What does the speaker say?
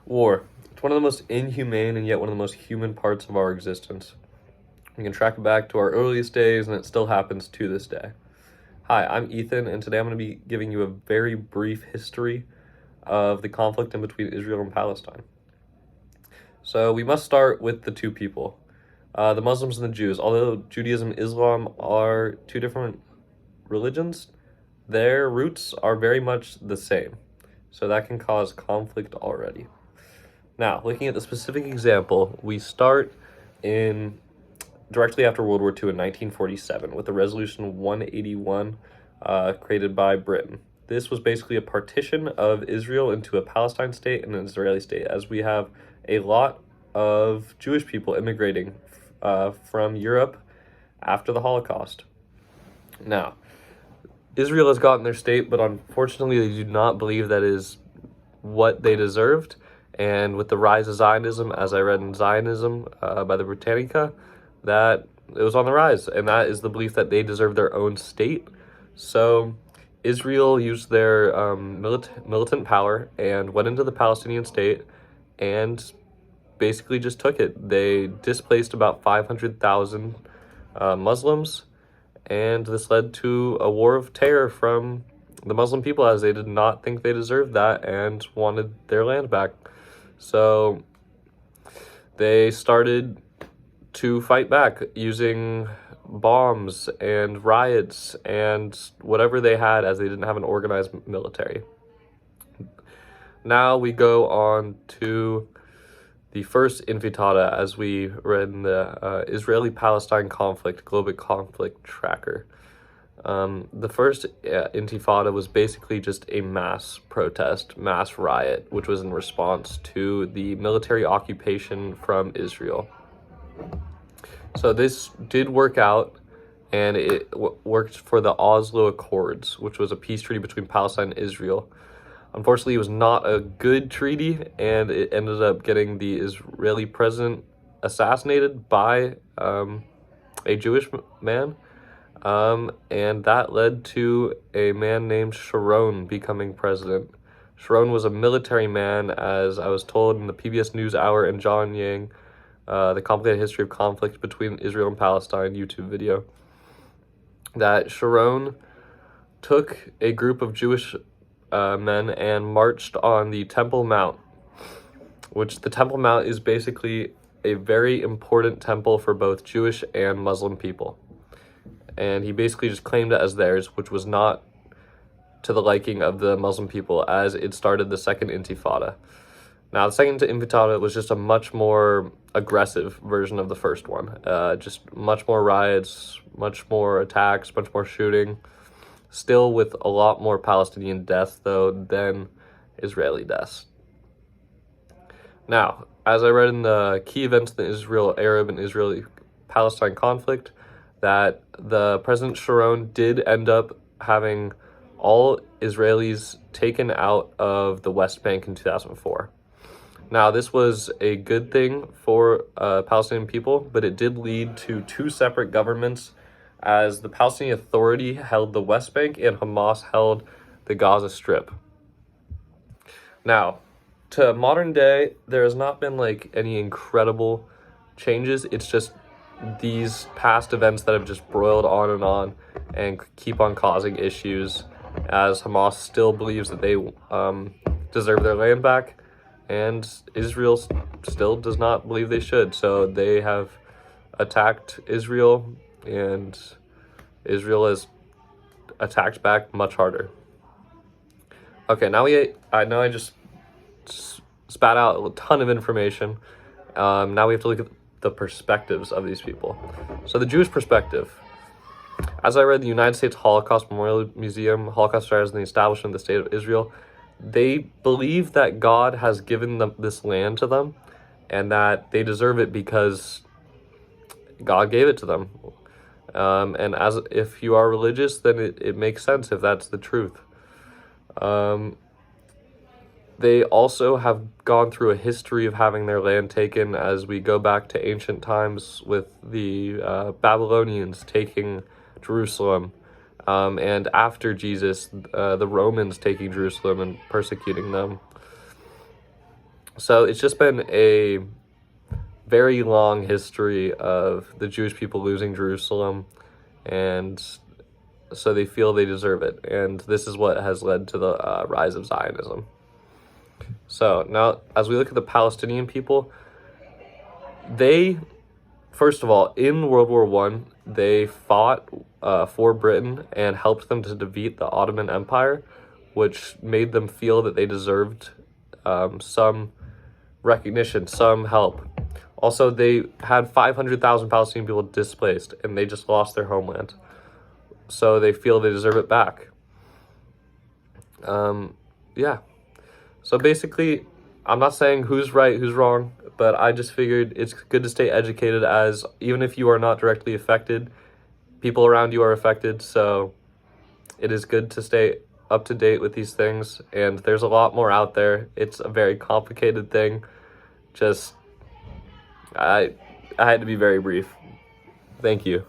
War. It's one of the most inhumane and yet one of the most human parts of our existence. We can track it back to our earliest days, and it still happens to this day. Hi, I'm Ethan, and today I'm going to be giving you a very brief history of the conflict in between Israel and Palestine. So we must start with the two people, the Muslims and the Jews. Although Judaism and Islam are two different religions, their roots are very much the same. So that can cause conflict already. Now, looking at the specific example, we start in directly after World War II in 1947 with the Resolution 181 created by Britain. This was basically a partition of Israel into a Palestine state and an Israeli state, as we have a lot of Jewish people immigrating from Europe after the Holocaust. Now, Israel has gotten their state, but unfortunately they do not believe that is what they deserved. And with the rise of Zionism, as I read in Zionism by the Britannica, that it was on the rise, and that is the belief that they deserve their own state. So Israel used their militant power and went into the Palestinian state and basically just took it. They displaced about 500,000 Muslims, and this led to a war of terror from the Muslim people, as they did not think they deserved that and wanted their land back. So they started to fight back using bombs and riots and whatever they had, as they didn't have an organized military. Now we go on to the first Intifada, as we read in the Israeli-Palestine conflict, Global Conflict Tracker. The first Intifada was basically just a mass protest, mass riot, which was in response to the military occupation from Israel. So this did work out, and it worked for the Oslo Accords, which was a peace treaty between Palestine and Israel. Unfortunately, it was not a good treaty, and it ended up getting the Israeli president assassinated by a Jewish man. And that led to a man named Sharon becoming president. Sharon was a military man, as I was told in the PBS NewsHour and John Yang, The Complicated History of Conflict Between Israel and Palestine YouTube video, that Sharon took a group of Jewish men and marched on the Temple Mount, which the Temple Mount is basically a very important temple for both Jewish and Muslim people. And he basically just claimed it as theirs, which was not to the liking of the Muslim people, as it started the Second Intifada. Now, the Second Intifada was just a much more aggressive version of the first one. Just much more riots, much more attacks, much more shooting. Still with a lot more Palestinian deaths, though, than Israeli deaths. Now, as I read in the key events in the Israel-Arab and Israeli-Palestine conflict, that the President Sharon did end up having all Israelis taken out of the West Bank in 2004. Now, this was a good thing for Palestinian people, but it did lead to two separate governments, as the Palestinian Authority held the West Bank and Hamas held the Gaza Strip. Now, to modern day, there has not been any incredible changes. It's just these past events that have just broiled on and keep on causing issues, as Hamas still believes that they deserve their land back, and Israel still does not believe they should. So they have attacked Israel, and Israel has attacked back much harder. Okay, now I know I just spat out a ton of information. Now we have to look at the perspectives of these people. So the Jewish perspective. As I read the United States Holocaust Memorial Museum, Holocaust Survivors and the Establishment of the State of Israel, they believe that God has given them this land to them, and that they deserve it because God gave it to them. And as if you are religious, then it makes sense if that's the truth. They also have gone through a history of having their land taken, as we go back to ancient times with the Babylonians taking Jerusalem, and after Jesus, the Romans taking Jerusalem and persecuting them. So it's just been a very long history of the Jewish people losing Jerusalem, and so they feel they deserve it. And this is what has led to the rise of Zionism. So now, as we look at the Palestinian people, they, first of all, in World War One, they fought for Britain and helped them to defeat the Ottoman Empire, which made them feel that they deserved some recognition, some help. Also, they had 500,000 Palestinian people displaced, and they just lost their homeland. So they feel they deserve it back. Yeah. So basically, I'm not saying who's right, who's wrong, but I just figured it's good to stay educated, as even if you are not directly affected, people around you are affected. So it is good to stay up to date with these things, and there's a lot more out there. It's a very complicated thing. Just, I had to be very brief. Thank you.